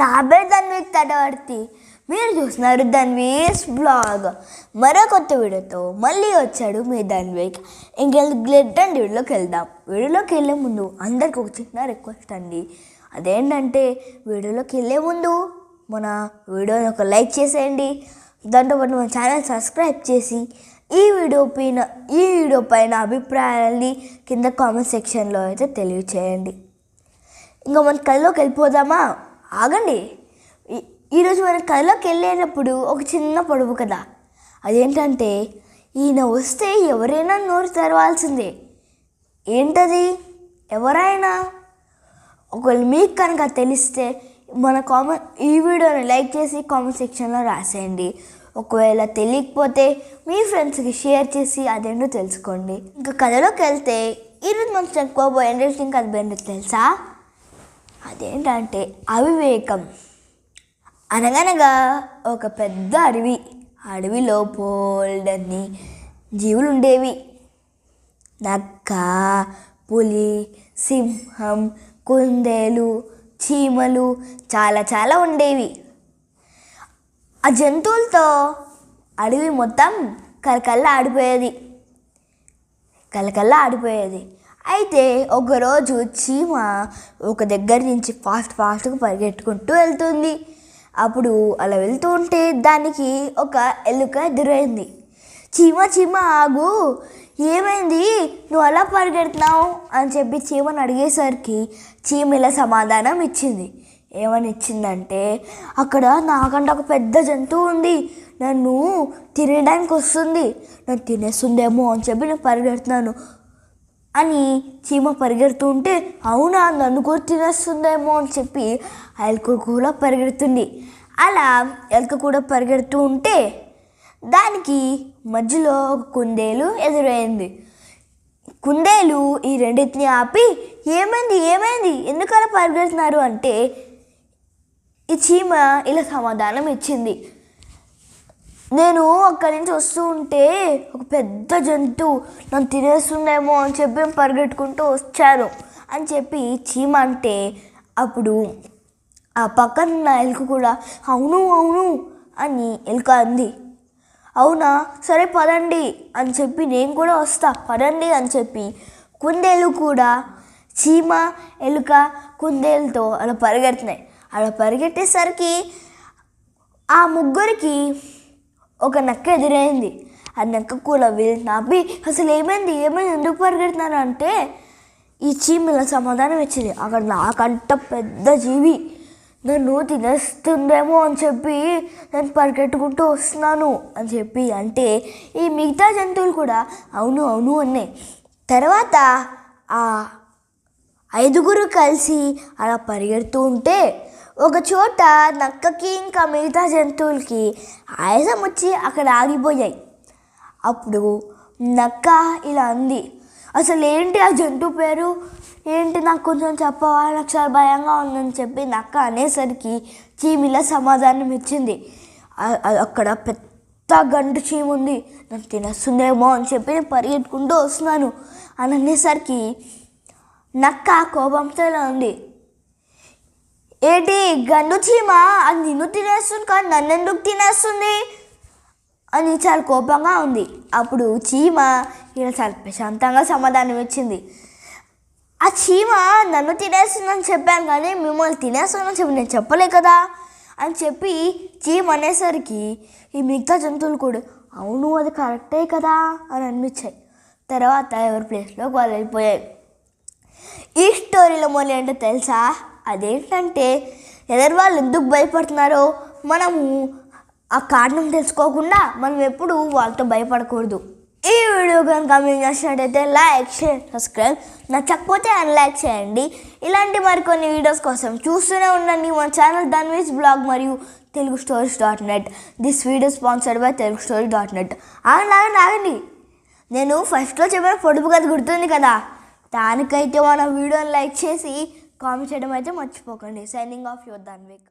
నా పేరు ధన్విక్ తటవర్తి. మీరు చూస్తున్నారు ధన్వీస్ బ్లాగ్. మరో కొత్త వీడియోతో మళ్ళీ వచ్చాడు మీ ధన్విక్. ఇంకెళ్ళండి వీడియోలోకి వెళ్ళే ముందు అందరికి ఒక చిన్న రిక్వెస్ట్ అండి. అదేంటంటే వీడియోలోకి వెళ్ళే ముందు మన వీడియోని ఒక లైక్ చేసేయండి. దాంతోపాటు మన ఛానల్ సబ్స్క్రైబ్ చేసి ఈ వీడియో పైన అభిప్రాయాన్ని కింద కామెంట్ సెక్షన్లో అయితే తెలియచేయండి. ఇంకా మన కథలోకి వెళ్ళిపోదామా? ఆగండి. ఈరోజు మన కథలోకి వెళ్ళేటప్పుడు ఒక చిన్న పొడుపు కదా. అదేంటంటే ఈయన వస్తే ఎవరైనా నోరు తెరవాల్సిందే. ఏంటది? ఎవరైనా ఒకవేళ మీకు కనుక తెలిస్తే ఈ వీడియోని లైక్ చేసి కామెంట్ సెక్షన్లో రాసేయండి. ఒకవేళ తెలియకపోతే మీ ఫ్రెండ్స్కి షేర్ చేసి అదేంటో తెలుసుకోండి. ఇంకా కథలోకి వెళ్తే ఈరోజు మనం చెప్పుకోబోయే ఇంట్రెస్టింగ్ కథ ఏంటో తెలుసా? అదేంటంటే అవివేకం. అనగనగా ఒక పెద్ద అడవిలో బోల్డన్ని జీవులు ఉండేవి. నక్క, పులి, సింహం, కుందేలు, చీమలు చాలా ఉండేవి. ఆ జంతువులతో అడవి మొత్తం కలకల్లా ఆడిపోయేది. అయితే ఒకరోజు చీమ ఒక దగ్గర నుంచి ఫాస్ట్గా పరిగెట్టుకుంటూ వెళ్తుంది. అప్పుడు అలా వెళ్తూ ఉంటే దానికి ఒక ఎలుక ఎదురైంది. చీమ ఆగు, ఏమైంది, నువ్వు అలా పరిగెడుతున్నావు అని చెప్పి చీమను అడిగేసరికి చీమ ఇలా సమాధానం ఇచ్చింది. ఏమని ఇచ్చిందంటే, అక్కడ నాకంటే ఒక పెద్ద జంతువు ఉంది, నన్ను తినడానికి వస్తుంది, నన్ను తినేస్తుందేమో అని చెప్పి నేను పరిగెడుతున్నాను అని చీమ పరిగెడుతూ ఉంటే, అవునా నన్ను కూడా తినేస్తుందేమో అని చెప్పి ఎలుక కూడా పరిగెడుతుంది. అలా ఎలుక కూడా పరిగెడుతూ ఉంటే దానికి మధ్యలో ఒక కుందేలు ఎదురైంది. కుందేలు ఈ రెండింటిని ఆపి, ఏమైంది ఎందుకు అలా పరిగెడుతున్నారు అంటే ఈ చీమ ఇలా సమాధానం ఇచ్చింది. నేను అక్కడి నుంచి వస్తూ ఉంటే ఒక పెద్ద జంతువు నన్ను తినేస్తుందేమో అని చెప్పి పరిగెట్టుకుంటూ వచ్చాను అని చెప్పి చీమ అంటే, అప్పుడు ఆ పక్కన ఎలుక కూడా అవును అని ఎలుక అంది. అవునా, సరే పదండి అని చెప్పి నేను కూడా వస్తా, పదండి అని చెప్పి కుందేలు కూడా చీమ, ఎలుక, కుందేలుతో అలా పరిగెడుతున్నాయి. అలా పరిగెట్టేసరికి ఆ ముగ్గురికి ఒక నక్క ఎదురైంది. ఆ నక్క కూడా నాపి అసలు ఏమైంది ఎందుకు పరిగెడుతున్నారు అంటే ఈ చీమ ఇలా సమాధానం ఇచ్చింది. అక్కడ నాకంట పెద్ద జీవి నన్ను తినేస్తుందేమో అని చెప్పి నేను పరిగెట్టుకుంటూ వస్తున్నాను అని చెప్పి అంటే ఈ మిగతా జంతువులు కూడా అవును అన్నాయి. తర్వాత ఆ 5 కలిసి అలా పరిగెడుతూ ఉంటే ఒక చోట నక్కకి ఇంకా మిగతా జంతువులకి ఆయాసం వచ్చి అక్కడ ఆగిపోయాయి. అప్పుడు నక్క ఇలా అంది, అసలు ఏంటి ఆ జంతువు పేరు ఏంటి, నాకు కొంచెం చెప్పవా, నాకు చాలా భయంగా ఉందని చెప్పి నక్క అనేసరికి చీమిలా సమాధానం ఇచ్చింది. అక్కడ పెద్ద గంటు చీమ ఉంది, నన్ను తినేస్తుందేమో అని చెప్పి నేను పరిగెట్టుకుంటూ వస్తున్నాను అని అనేసరికి నక్క కోపంతో ఉంది. ఏంటి గండు చీమ, అది నిన్ను తినేస్తుంది కానీ నన్ను ఎందుకు తినేస్తుంది అని చాలా కోపంగా ఉంది. అప్పుడు చీమ ఇలా చాలా ప్రశాంతంగా సమాధానం ఇచ్చింది. ఆ చీమ నన్ను తినేస్తుందని చెప్పాను కానీ మిమ్మల్ని తినేస్తుందని చెప్పి నేను చెప్పలే కదా అని చెప్పి చీమ అనేసరికి ఈ మిగతా జంతువులు కూడా అవును అది కరెక్టే కదా అని అనిపించాయి. తర్వాత ఎవరి ప్లేస్లోకి వాళ్ళు వెళ్ళిపోయాయి. ఈ స్టోరీలో మొదలు ఏంటో తెలుసా? అదేంటంటే ఎదురు వాళ్ళు ఎందుకు భయపడుతున్నారో మనము ఆ కారణం తెలుసుకోకుండా మనం ఎప్పుడు వాళ్ళతో భయపడకూడదు. ఈ వీడియో కనుక మీకు నచ్చినట్టయితే లైక్, షేర్, సబ్స్క్రైబ్, నచ్చకపోతే అన్లైక్ చేయండి. ఇలాంటి మరికొన్ని వీడియోస్ కోసం చూస్తూనే ఉండండి మన ఛానల్ ధన్వీస్ బ్లాగ్ మరియు telugustories.net. This video sponsored by telugustories.net. ఆగండి, నేను ఫస్ట్లో చెప్పిన పొడుపు కథ గుర్తుంది కదా, దానికైతే మన వీడియోని లైక్ చేసి కామెంట్ చేయడం అయితే మర్చిపోకండి. Signing off your Dhanvik.